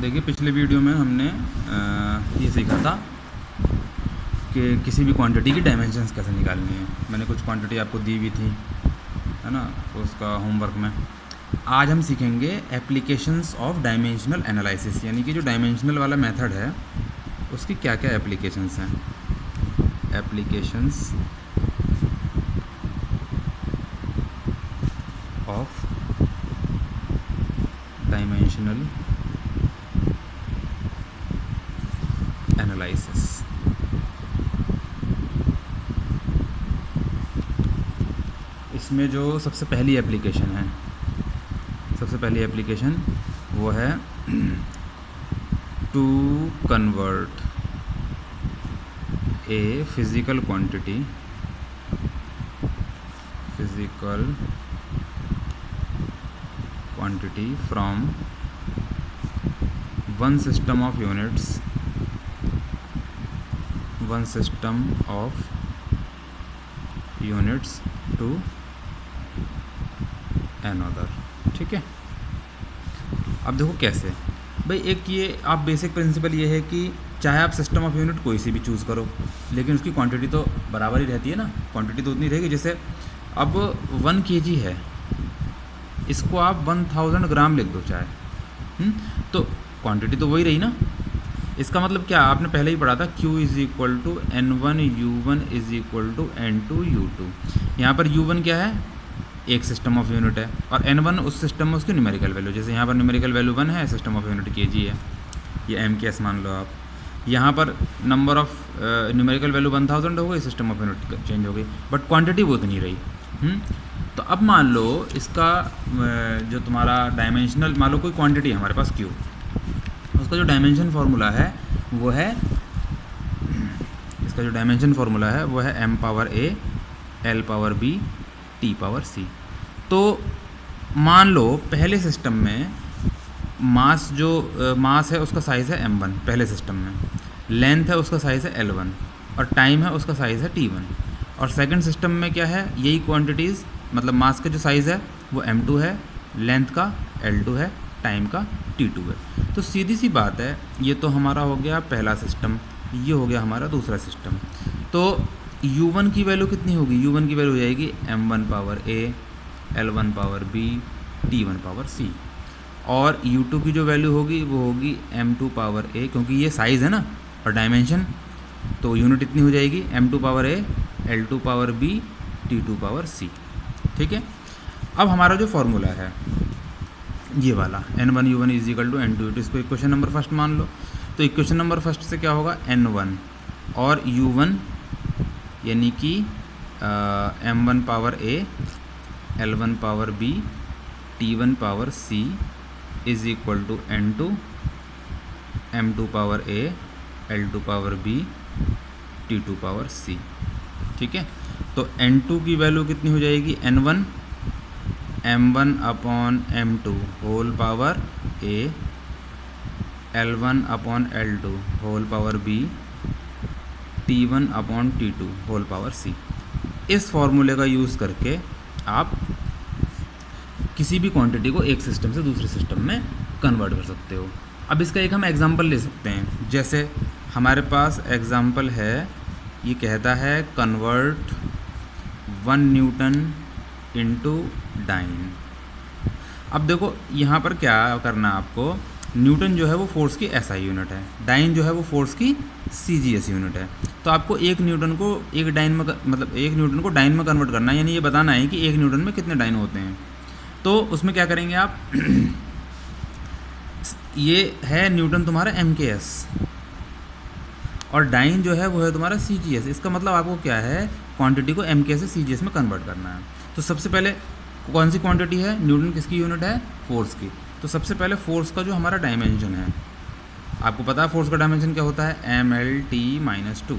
देखिए पिछले वीडियो में हमने ये सीखा था कि किसी भी क्वांटिटी की डायमेंशंस कैसे निकालनी है। मैंने कुछ क्वांटिटी आपको दी हुई थी, है ना, उसका होमवर्क में। आज हम सीखेंगे एप्लीकेशंस ऑफ डायमेंशनल एनालिसिस, यानी कि जो डायमेंशनल वाला मेथड है उसकी क्या क्या एप्लीकेशंस हैं। Applications of dimensional analysis. इसमें जो सबसे पहली एप्लीकेशन वो है to convert a physical quantity from one system of units to another. ठीक है, अब देखो कैसे भाई। एक ये आप बेसिक प्रिंसिपल ये है कि चाहे आप सिस्टम ऑफ यूनिट कोई सी भी चूज़ करो, लेकिन उसकी क्वांटिटी तो बराबर ही रहती है ना। क्वांटिटी तो उतनी रहेगी। जैसे अब 1 kg है, इसको आप 1000 ग्राम लिख दो चाहे, तो क्वांटिटी तो वही रही ना। इसका मतलब क्या, आपने पहले ही पढ़ा था Q = N1 U1 = N2 U2। यहाँ पर U1 क्या है, एक सिस्टम ऑफ यूनिट है, और N1 उस सिस्टम में उसकी न्यूमेरिकल वैल्यू। जैसे यहाँ पर न्यूमेरिकल वैल्यू 1 है, सिस्टम ऑफ यूनिट kg है, ये MKS मान लो आप। यहाँ पर नंबर ऑफ न्यूमेरिकल वैल्यू 1000 हो गई, सिस्टम ऑफ यूनिट चेंज हो गई, बट क्वांटिटी वो तो नहीं रही। तो अब मान लो इसका जो तुम्हारा डायमेंशनल, मान लो कोई क्वांटिटी है हमारे पास Q, उसका जो डायमेंशन फार्मूला है वो है, इसका जो डायमेंशन फार्मूला है वो है m⁴ l⁴b t⁴c। तो मान लो पहले सिस्टम में मास है उसका साइज़ है m1 पहले सिस्टम में, लेंथ है उसका साइज़ है l1, और टाइम है उसका साइज़ है t1। और सेकंड सिस्टम में क्या है, यही क्वांटिटीज़, मतलब मास का जो साइज़ है वो m2 है, लेंथ का l2 है, टाइम का t2 है। तो सीधी सी बात है, ये तो हमारा हो गया पहला सिस्टम, ये हो गया हमारा दूसरा सिस्टम। तो u1 की वैल्यू कितनी होगी, u1 की वैल्यू हो जाएगी m⁴ l⁴b t⁴c। और u2 की जो वैल्यू होगी वो होगी m⁴ क्योंकि ये साइज़ है ना और डायमेंशन, तो यूनिट इतनी हो जाएगी m⁴ l⁴b t⁴c। ठीक है, अब हमारा जो फॉर्मूला है ये वाला N1 U1 = N2 U2, इसको इक्वेशन नंबर फर्स्ट मान लो। तो इक्वेशन नंबर फर्स्ट से क्या होगा, N1 और U1 यानी कि m⁴ l⁴b t⁴c = N2 m⁴ l⁴b t⁴c। ठीक है, तो N2 की वैल्यू कितनी हो जाएगी, N1 m1/m2 whole power a l1/l2 whole power b t1/t2 whole power c। इस फॉर्मूले का यूज़ करके आप किसी भी क्वांटिटी को एक सिस्टम से दूसरे सिस्टम में कन्वर्ट कर सकते हो। अब इसका एक हम एग्जांपल ले सकते हैं। जैसे हमारे पास एग्जांपल है, ये कहता है कन्वर्ट 1 न्यूटन इनटू डाइन। अब देखो यहाँ पर क्या करना है आपको, न्यूटन जो है वो फोर्स की SI यूनिट है, डाइन जो है वो फोर्स की CGS यूनिट है। तो आपको एक न्यूटन को एक न्यूटन को डाइन में कन्वर्ट करना है, यानी ये बताना है कि एक न्यूटन में कितने डाइन होते हैं। तो उसमें क्या करेंगे आप ये है न्यूटन तुम्हारा MKS और डाइन जो है वो है तुम्हारा CGS। इसका मतलब आपको क्या है, क्वांटिटी को MKS से CGS में कन्वर्ट करना है। तो सबसे पहले कौन सी क्वांटिटी है, न्यूटन किसकी यूनिट है, फोर्स की। तो सबसे पहले फोर्स का जो हमारा डायमेंशन है, आपको पता है फोर्स का डायमेंशन क्या होता है, mL/t-2।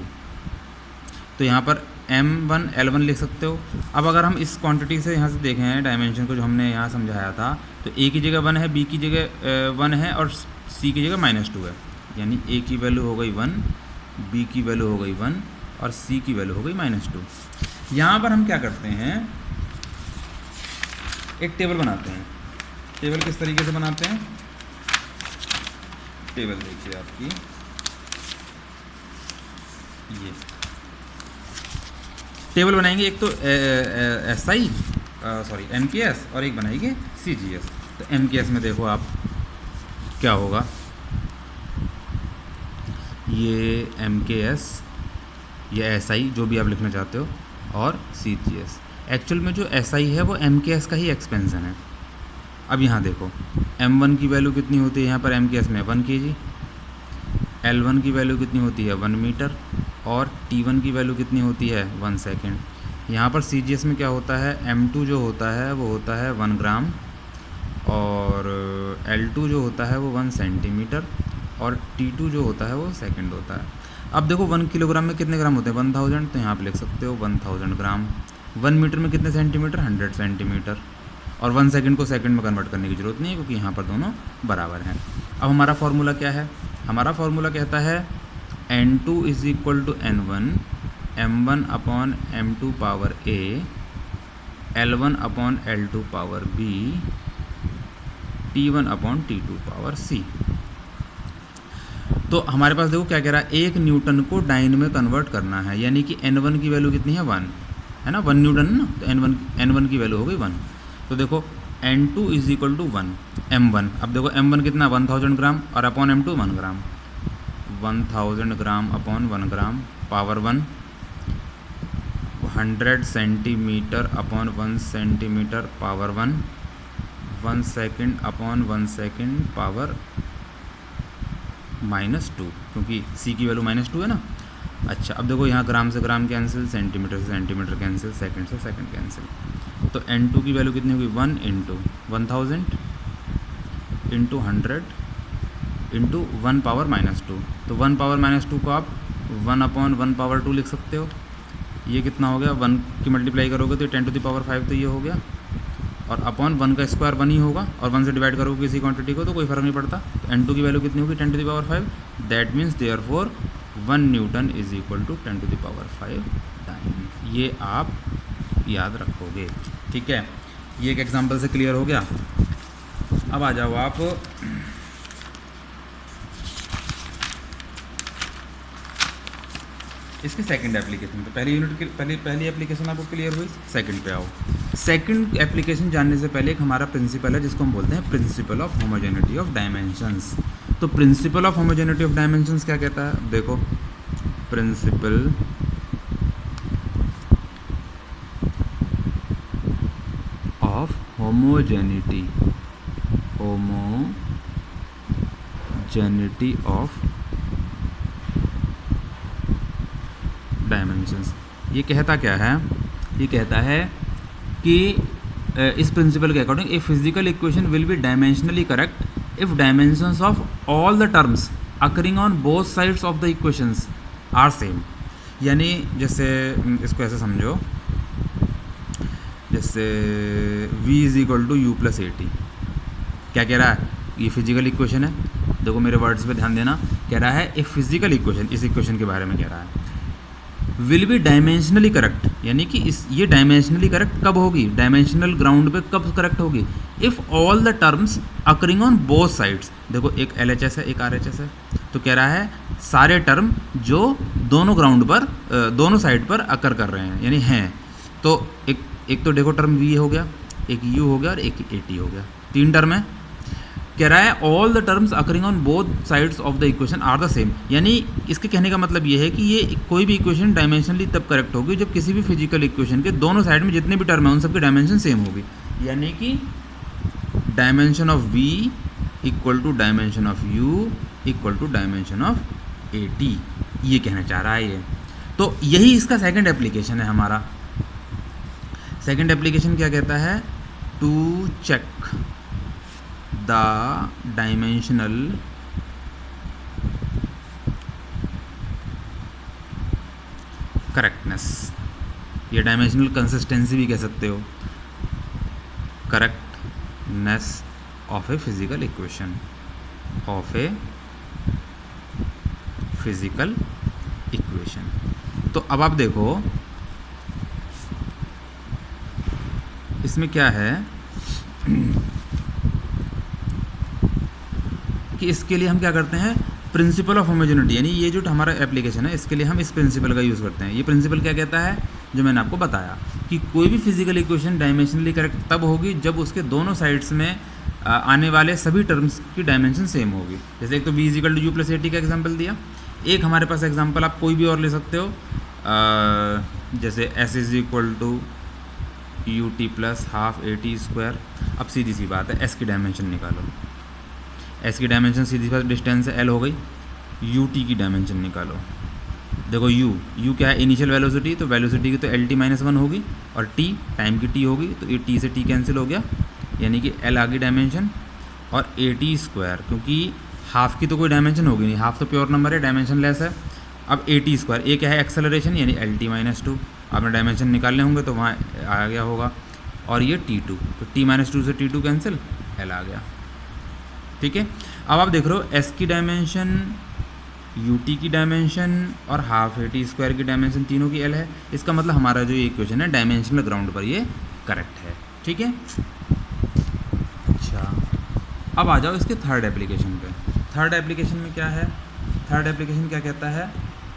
तो यहाँ पर m1 l1 लिख सकते हो। अब अगर हम इस क्वांटिटी से यहाँ से देखें डायमेंशन को, जो हमने यहाँ समझाया था, तो a की जगह 1 है, b की जगह 1 है और c की जगह -2 है। यानी a की वैल्यू हो गई 1, b की वैल्यू हो गई 1 और c की वैल्यू हो गई -2। यहाँ पर हम क्या करते हैं, एक टेबल बनाते हैं। टेबल किस तरीके से बनाते हैं, टेबल देखिए आपकी ये टेबल बनाएंगे, एक तो SI सॉरी MKS और एक बनाएंगे CGS। तो MKS में देखो आप क्या होगा, ये MKS, ये SI जो भी आप लिखना चाहते हो, और CGS। एक्चुअल में जो SI है वो MKS का ही एक्सपेंशन है। अब यहाँ देखो M1 की वैल्यू कितनी होती है यहाँ पर MKS में 1 kg, L1 की वैल्यू कितनी होती है 1 मीटर, और T1 की वैल्यू कितनी होती है 1 सेकेंड। यहाँ पर CGS में क्या होता है, M2 जो होता है वो होता है 1 ग्राम, और L2 जो होता है वो 1 सेंटीमीटर, और T2 जो होता है वो सेकंड होता है। अब देखो 1 किलोग्राम में कितने ग्राम होते हैं 1000, तो यहाँ आप लिख सकते हो 1000 ग्राम। 1 मीटर में कितने सेंटीमीटर 100 सेंटीमीटर, और 1 सेकंड को सेकंड में कन्वर्ट करने की ज़रूरत नहीं है क्योंकि यहाँ पर दोनों बराबर हैं। अब हमारा फार्मूला क्या है, हमारा फार्मूला कहता है N2 is equal to N1 M1 upon M2 power A L1 upon L2 power B T1 upon T2 power C। तो हमारे पास देखो क्या कह रहा है, 1 न्यूटन को डाइन में कन्वर्ट करना है, यानी कि N1 की वैल्यू कितनी है 1 है ना, 1 न्यूटन ना, तो N1 की वैल्यू हो गई 1। तो देखो N2 is equal to 1 M1। अब देखो M1 कितना 1000 ग्राम, और upon M2 1 gram, 1000 gram upon 1 gram power 1, 100 centimetre upon 1 centimetre power 1, 1 second upon 1 second power -2, क्योंकि C की वैल्यू -2 है ना। अच्छा अब देखो यहाँ ग्राम से ग्राम कैंसिल, सेंटीमीटर से सेंटीमीटर कैंसिल, सेकंड से सेकंड कैंसिल। तो N2 की वैल्यू कितनी होगी 1 इंटू 1000 इंटू 100 इंटू 1 पावर -2। तो 1 पावर -2 को आप 1 अपॉन 1 पावर 2 लिख सकते हो। ये कितना हो गया, 1 की मल्टीप्लाई करोगे तो 10 टू द पावर 5, तो ये हो गया, और अपॉन 1 का स्क्वायर 1 ही होगा, और 1 से डिवाइड करोगे किसी क्वांटिटी को तो कोई फ़र्क नहीं पड़ता। तो N2 की वैल्यू कितनी होगी 10 to the power 5, that means therefore 1 newton is equal to 10 to the power 5 time. ये आप याद रखोगे, ठीक है। ये एक एग्जांपल से क्लियर हो गया। अब आ जाओ आप इसकी सेकंड एप्लीकेशन पे। पहली यूनिट की पहली एप्लीकेशन आपको क्लियर हुई, सेकंड पे आओ। सेकंड एप्लीकेशन जानने से पहले एक हमारा प्रिंसिपल है जिसको हम बोलते हैं principle of homogeneity of dimensions. तो principle of homogeneity of dimensions क्या कहता है, देखो principle of homogeneity of dimensions, ये कहता क्या है, ये कहता है कि इस प्रिंसिपल के according a physical equation will be dimensionally correct if dimensions of all the terms occurring on both sides of the equations are same. यानी जैसे इसको ऐसे समझो, जैसे v is equal to U plus A T. क्या कह रहा है, ये फिजिकल इक्वेशन है, देखो मेरे वर्ड्स पे ध्यान देना। कह रहा है ए फिजिकल इक्वेशन, इस इक्वेशन के बारे में कह रहा है, विल बी डायमेंशनली करेक्ट, यानी कि ये डायमेंशनली करेक्ट कब होगी, डायमेंशनल ग्राउंड पे कब करेक्ट होगी, if all the terms occurring on both sides. देखो एक LHS है एक RHS है, तो कह रहा है सारे टर्म जो दोनों ग्राउंड पर दोनों साइड पर अकर कर रहे हैं यानी हैं। तो एक तो देखो टर्म V हो गया, एक U हो गया और एक AT हो गया, 3 टर्म है। कह रहा है all the terms occurring on both sides of the equation are the same, यानी इसके कहने का मतलब ये है कि ये कोई भी इक्वेशन डायमेंशनली तब करेक्ट होगी जब किसी भी फिजिकल इक्वेशन के दोनों साइड में जितने भी टर्म हैं उन सबकी डायमेंशन सेम होगी। यानी कि dimension of V equal to dimension of U equal to dimension of AT, ये कहना चाह रहा है ये। तो यही इसका सेकेंड एप्लीकेशन है हमारा। सेकेंड एप्लीकेशन क्या कहता है, to check the dimensional correctness, ये डायमेंशनल कंसिस्टेंसी भी कह सकते हो, correctness of a physical equation, of a physical equation. तो अब आप देखो इसमें क्या है, कि इसके लिए हम क्या करते हैं, प्रिंसिपल ऑफ होमोजेनिटी, यानी ये जो हमारा एप्लीकेशन है इसके लिए हम इस प्रिंसिपल का यूज़ करते हैं। ये प्रिंसिपल क्या कहता है, जो मैंने आपको बताया कि कोई भी फिजिकल इक्वेशन डायमेंशनली करेक्ट तब होगी जब उसके दोनों साइड्स में आने वाले सभी टर्म्स की डायमेंशन सेम होगी। जैसे एक तो b is equal to U plus A T का एग्जाम्पल दिया, एक हमारे पास एग्जाम्पल आप कोई भी और ले सकते हो, जैसे s is equal to U T plus half A T square. अब सीधी सी बात है, s की डायमेंशन निकालो, s की डायमेंशन सीधी बात डिस्टेंस है l हो गई, यू टी की डायमेंशन निकालो। देखो u क्या है, इनिशियल वेलोसिटी, तो वेलोसिटी की तो एल टी माइनस वन होगी और t टाइम की t होगी, तो ये t से t कैंसिल हो गया, यानी कि l आ गई डायमेंशन, और ए टी स्क्वायर, क्योंकि हाफ की तो कोई डायमेंशन होगी नहीं, हाफ तो प्योर नंबर है, डायमेंशन लेस है। अब ए टी स्क्वायर, ए क्या है, एक्सेलरेशन, यानी एल टी माइनस टू, आपने डायमेंशन निकालने होंगे तो वहाँ आ गया होगा, और ये टी टू, तो टी माइनस टू से टी टू कैंसिल, एल आ गया। ठीक है, अब आप देख रहे हो एस की डायमेंशन, यू टी की डायमेंशन और हाफ ए टी स्क्वायर की डायमेंशन तीनों की एल है। इसका मतलब हमारा जो ये इक्वेशन है डायमेंशनल ग्राउंड पर ये करेक्ट है। ठीक है, अच्छा अब आ जाओ इसके थर्ड एप्लीकेशन पे। थर्ड एप्लीकेशन में क्या है, थर्ड एप्लीकेशन क्या कहता है,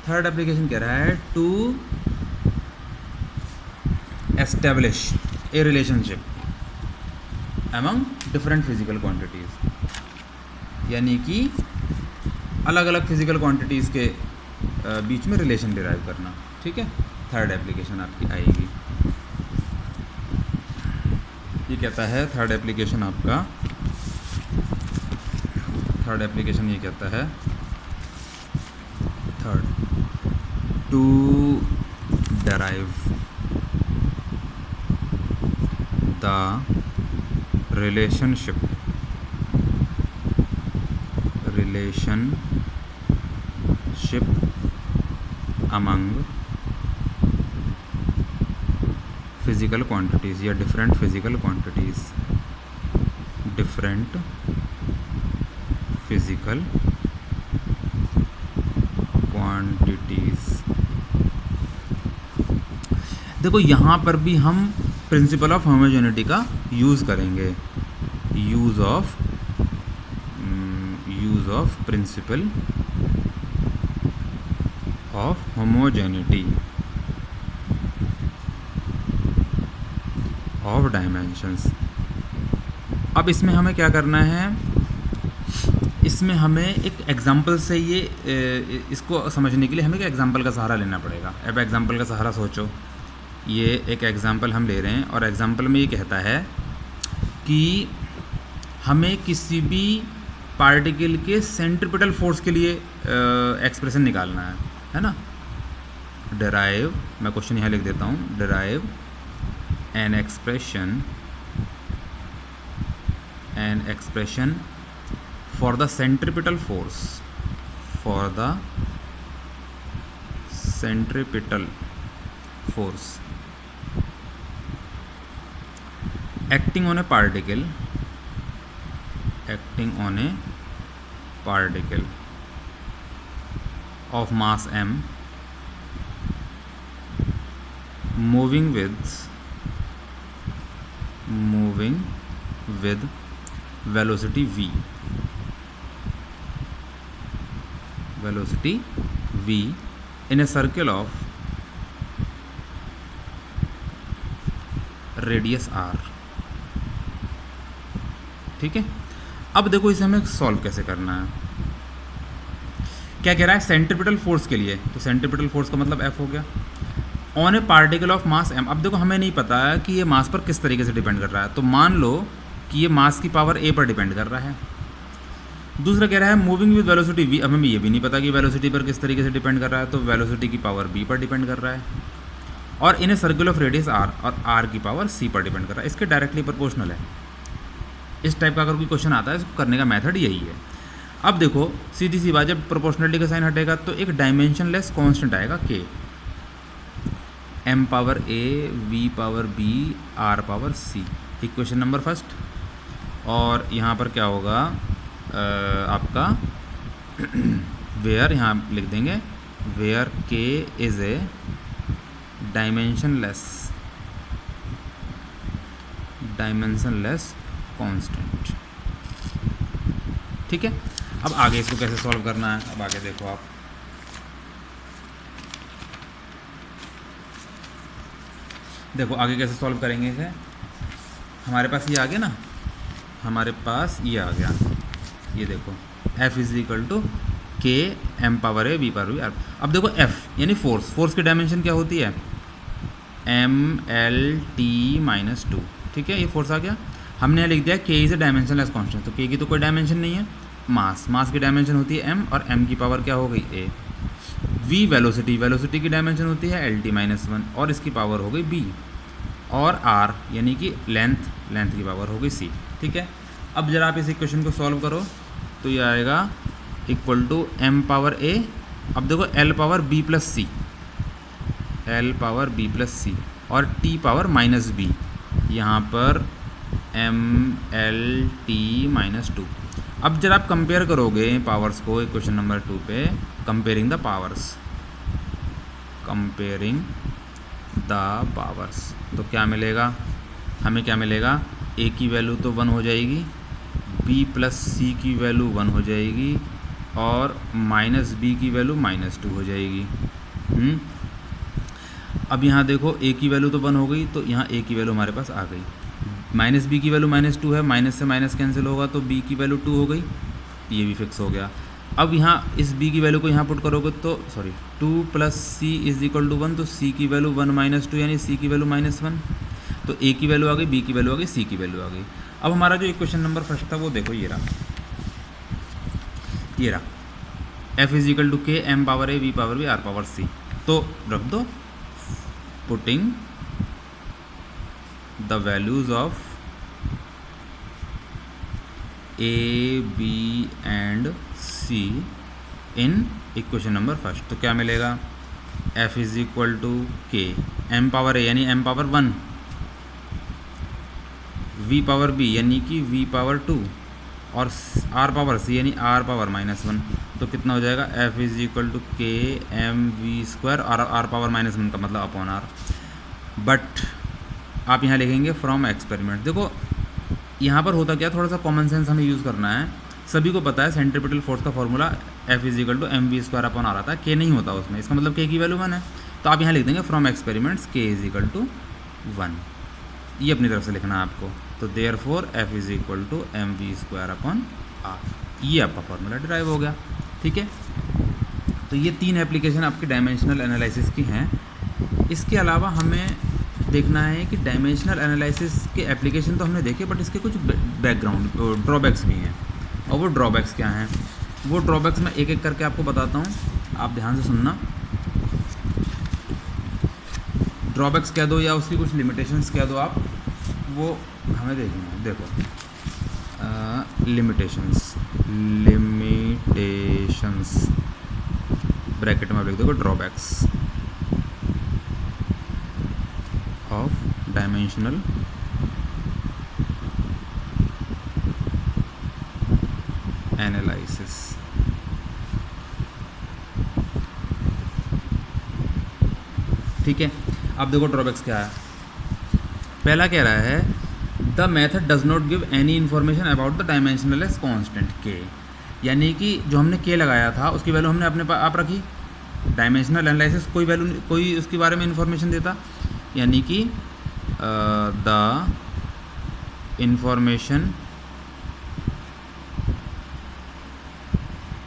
थर्ड एप्लीकेशन कह रहा है to establish a relationship among different physical quantities, यानी कि अलग अलग फिजिकल क्वांटिटीज़ के बीच में रिलेशन डिराइव करना। ठीक है, थर्ड एप्लीकेशन आपकी आएगी। ये कहता है थर्ड एप्लीकेशन आपका, थर्ड एप्लीकेशन ये कहता है, third to derive the relationship among physical quantities या different physical quantities, different physical quantities। देखो यहाँ पर भी हम प्रिंसिपल ऑफ होमोजेनिटी का यूज़ करेंगे, use of principal of homogeneity of dimensions. अब इसमें हमें क्या करना है, इसमें हमें एक एग्जाम्पल से ये इसको समझने के लिए हमें एक एग्जाम्पल का सहारा लेना पड़ेगा। अब एग्जाम्पल का सहारा सोचो, ये एक एग्जाम्पल हम ले रहे हैं और एग्जाम्पल में ये कहता है कि हमें किसी भी पार्टिकल के सेंट्रीपिटल फोर्स के लिए एक्सप्रेशन निकालना है ना। डिराइव, मैं क्वेश्चन यहाँ लिख देता हूँ, derive an expression for the centripetal force, for the centripetal force acting on a particle of mass m moving with velocity v in a circle of radius r। ठीक है, अब देखो इसे हमें सॉल्व कैसे करना है। क्या कह रहा है, सेंट्रीपिटल फोर्स के लिए, तो सेंट्रीपिटल फोर्स का मतलब F हो गया, on A particle of mass m। अब देखो हमें नहीं पता है कि ये मास पर किस तरीके से डिपेंड कर रहा है, तो मान लो कि ये मास की पावर a पर डिपेंड कर रहा है। दूसरा कह रहा है मूविंग विद वेलोसिटी v। अब हमें ये भी नहीं पता कि वेलोसिटी पर किस तरीके से डिपेंड कर रहा है, तो वेलोसिटी की पावर b पर डिपेंड कर रहा है, और in a circle of radius r, और r की पावर c पर डिपेंड कर रहा है। इसके डायरेक्टली प्रोपोर्शनल है। इस टाइप का अगर कोई क्वेश्चन आता है, इसको करने का मेथड यही है। अब देखो सीधी सी बात, जब प्रोपोर्शनलिटी का साइन हटेगा तो एक डायमेंशनलेस कांस्टेंट आएगा k, m power a, v power b, r power c। Equation number first, और यहाँ पर क्या होगा आपका वेयर, यहाँ लिख देंगे where k is a dimensionless constant. ठीक है, अब आगे इसको कैसे सॉल्व करना है, अब आगे देखो आप। देखो आगे कैसे सॉल्व करेंगे इसे। हमारे पास ये आ गया ना, हमारे पास ये आ गया, ये देखो F is equal to K M power A B power B R. अब देखो F यानी फोर्स, फोर्स की डायमेंशन क्या होती है, M L T minus two. ठीक है, ये फोर्स आ गया। हमने लिख दिया K is a dimensionless constant, तो K की तो कोई डायमेंशन नहीं है। मास, मास की डायमेंशन होती है m, और m की पावर क्या हो गई a। v वेलोसिटी, वेलोसिटी की डायमेंशन होती है एल टी माइनस वन, और इसकी पावर हो गई b। और r यानी कि लेंथ, लेंथ की पावर हो गई c। ठीक है, अब जरा आप इस इक्वेशन को सॉल्व करो तो ये आएगा equal to m power a। अब देखो l power b plus C, l power b plus C, और t पावर माइनस b, यहाँ पर m l t minus two. अब जब आप कंपेयर करोगे पावर्स को इक्वेशन नंबर 2 पे, comparing the powers, comparing the powers, तो क्या मिलेगा हमें, क्या मिलेगा, a की वैल्यू तो 1 हो जाएगी, b प्लस सी की वैल्यू 1 हो जाएगी, और माइनस b की वैल्यू माइनस 2 हो जाएगी। अब यहाँ देखो a की वैल्यू तो 1 हो गई, तो यहाँ a की वैल्यू हमारे पास आ गई। माइनस b की वैल्यू माइनस 2 है, माइनस से माइनस कैंसिल होगा तो b की वैल्यू 2 हो गई, ये भी फिक्स हो गया। अब यहाँ इस b की वैल्यू को यहाँ पुट करोगे तो 2 plus C is equal to 1, तो c की वैल्यू 1 माइनस 2 यानी c की वैल्यू माइनस 1, तो a की वैल्यू आ गई, b की वैल्यू आ गई, c की वैल्यू आ गई। अब हमारा जो इक्वेशन नंबर फर्स्ट था वो देखो ये रहा, ये रहा, f is equal to K M power A B power B R power C. तो रख दो, putting the values of a, b and c in equation number first, तो क्या मिलेगा, f इज इक्वल टू के m पावर a यानी m power 1, v power b यानी कि v पावर 2, और r पावर c यानी r पावर माइनस 1। तो कितना हो जाएगा, f is equal to K M V square, और r पावर माइनस 1 का मतलब अपॉन r। बट आप यहाँ लिखेंगे फ्रॉम एक्सपेरिमेंट। देखो यहाँ पर होता क्या, थोड़ा सा कॉमन सेंस हमें यूज़ करना है। सभी को पता है सेंट्रीपिटल फोर्स का formula F is equal to M V square upon R आता है, K नहीं होता उसमें, इसका मतलब K की वैल्यू 1 है। तो आप यहाँ लिख देंगे from experiments K is equal to 1, ये अपनी तरफ से लिखना है आपको। तो therefore F is equal to M V square upon R, ये आपका फॉर्मूला डिराइव हो गया। ठीक है, तो ये 3 एप्लीकेशन आपके डायमेंशनल एनालिसिस की हैं। इसके अलावा हमें देखना है कि डायमेंशनल एनालिसिस के एप्लीकेशन तो हमने देखे, बट इसके कुछ बैकग्राउंड ड्रॉबैक्स भी हैं। और वो ड्रॉबैक्स क्या हैं, वो ड्रॉबैक्स मैं एक एक करके आपको बताता हूँ, आप ध्यान से सुनना। ड्रॉबैक्स कह दो या उसकी कुछ लिमिटेशंस कह दो आप, वो हमें देखना है। देखो लिमिटेशंस, लिमिटेशंस ब्रैकेट में आप लिख दो ड्रॉबैक्स of dimensional analysis। ठीक है, अब देखो ड्रॉबैक्स क्या है। पहला कह रहा है the method does not give any information about the dimensionless constant के, यानी कि जो हमने के लगाया था उसकी वैल्यू हमने अपने आप रखी। डायमेंशनल एनालिसिस कोई वैल्यू, कोई उसके बारे में इन्फॉर्मेशन देता, यानी कि द इंफॉर्मेशन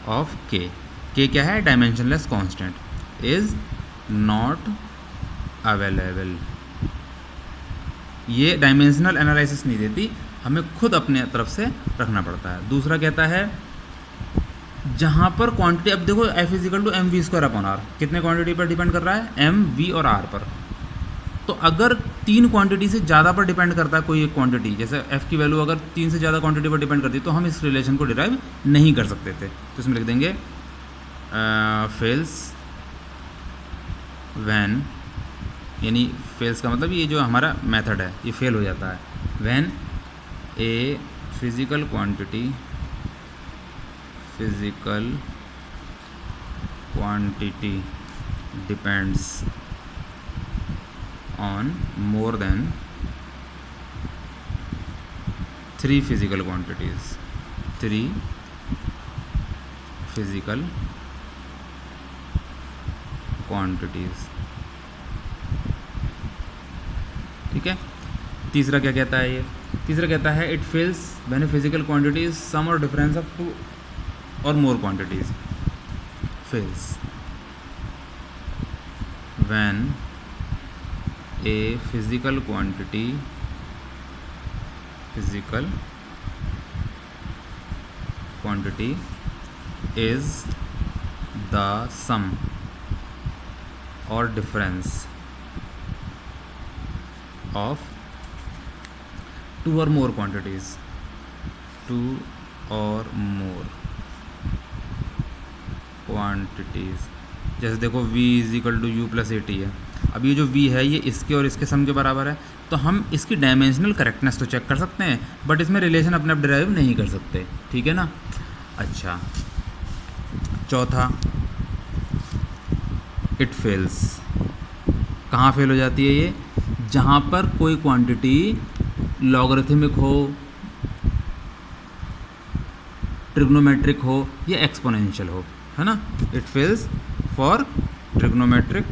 ऑफ के क्या है, dimensionless constant is not available. ये डायमेंशनल एनालिसिस नहीं देती, हमें खुद अपने तरफ से रखना पड़ता है। दूसरा कहता है जहाँ पर क्वांटिटी, अब देखो F is equal to M V square upon R, कितने क्वांटिटी पर डिपेंड कर रहा है, एम वी और आर पर। तो अगर 3 क्वांटिटी से ज़्यादा पर डिपेंड करता है कोई एक क्वांटिटी, जैसे F की वैल्यू अगर 3 से ज़्यादा क्वांटिटी पर डिपेंड करती है, तो हम इस रिलेशन को डिराइव नहीं कर सकते थे। तो इसमें लिख देंगे फेल्स व्हेन, यानी फेल्स का मतलब ये जो हमारा मेथड है ये फेल हो जाता है when a physical quantity depends on more than 3 physical quantities, 3 physical quantities. ठीक है। तीसरा क्या कहता है ये? तीसरा कहता है it fails when physical quantities sum और डिफरेंस ऑफ टू और more quantities. Fails when a physical quantity is the sum or difference of two or more quantities, जैसे देखो v is equal to U plus A T है। अब ये जो v है ये इसके और इसके सम के बराबर है, तो हम इसकी डायमेंशनल करेक्टनेस तो चेक कर सकते हैं, बट इसमें रिलेशन अपने आप डिराइव नहीं कर सकते। ठीक है ना। अच्छा, चौथा, इट फेल्स। कहाँ फेल हो जाती है ये? जहाँ पर कोई क्वांटिटी लॉगरिथमिक हो, ट्रिग्नोमेट्रिक हो या एक्सपोनेंशियल हो, है ना। इट फेल्स फॉर ट्रिग्नोमेट्रिक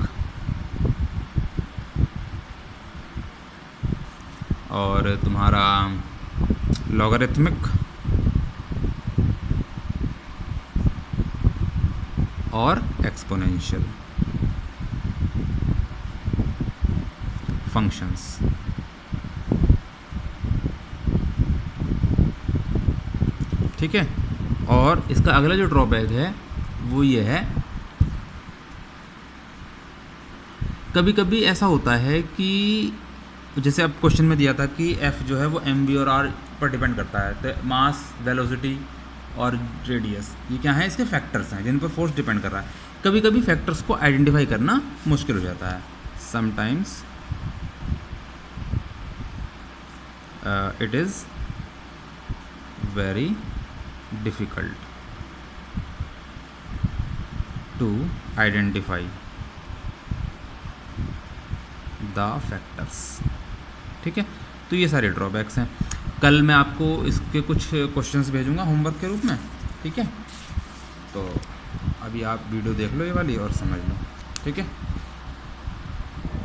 और तुम्हारा लॉगरिथमिक और एक्सपोनेंशियल फंक्शंस। ठीक है। और इसका अगला जो ड्रॉबैक है वो ये है, कभी कभी ऐसा होता है कि जैसे अब क्वेश्चन में दिया था कि f जो है वो mv और r पर डिपेंड करता है, तो मास, वेलोसिटी और रेडियस ये क्या है? इसके फैक्टर्स हैं जिन पर फोर्स डिपेंड कर रहा है। कभी कभी फैक्टर्स को आइडेंटिफाई करना मुश्किल हो जाता है। Sometimes it is very difficult to identify the factors. ठीक है। तो ये सारे ड्रॉबैक्स हैं। कल मैं आपको इसके कुछ क्वेश्चंस भेजूंगा होमवर्क के रूप में। ठीक है। तो अभी आप वीडियो देख लो ये वाली और समझ लो। ठीक है।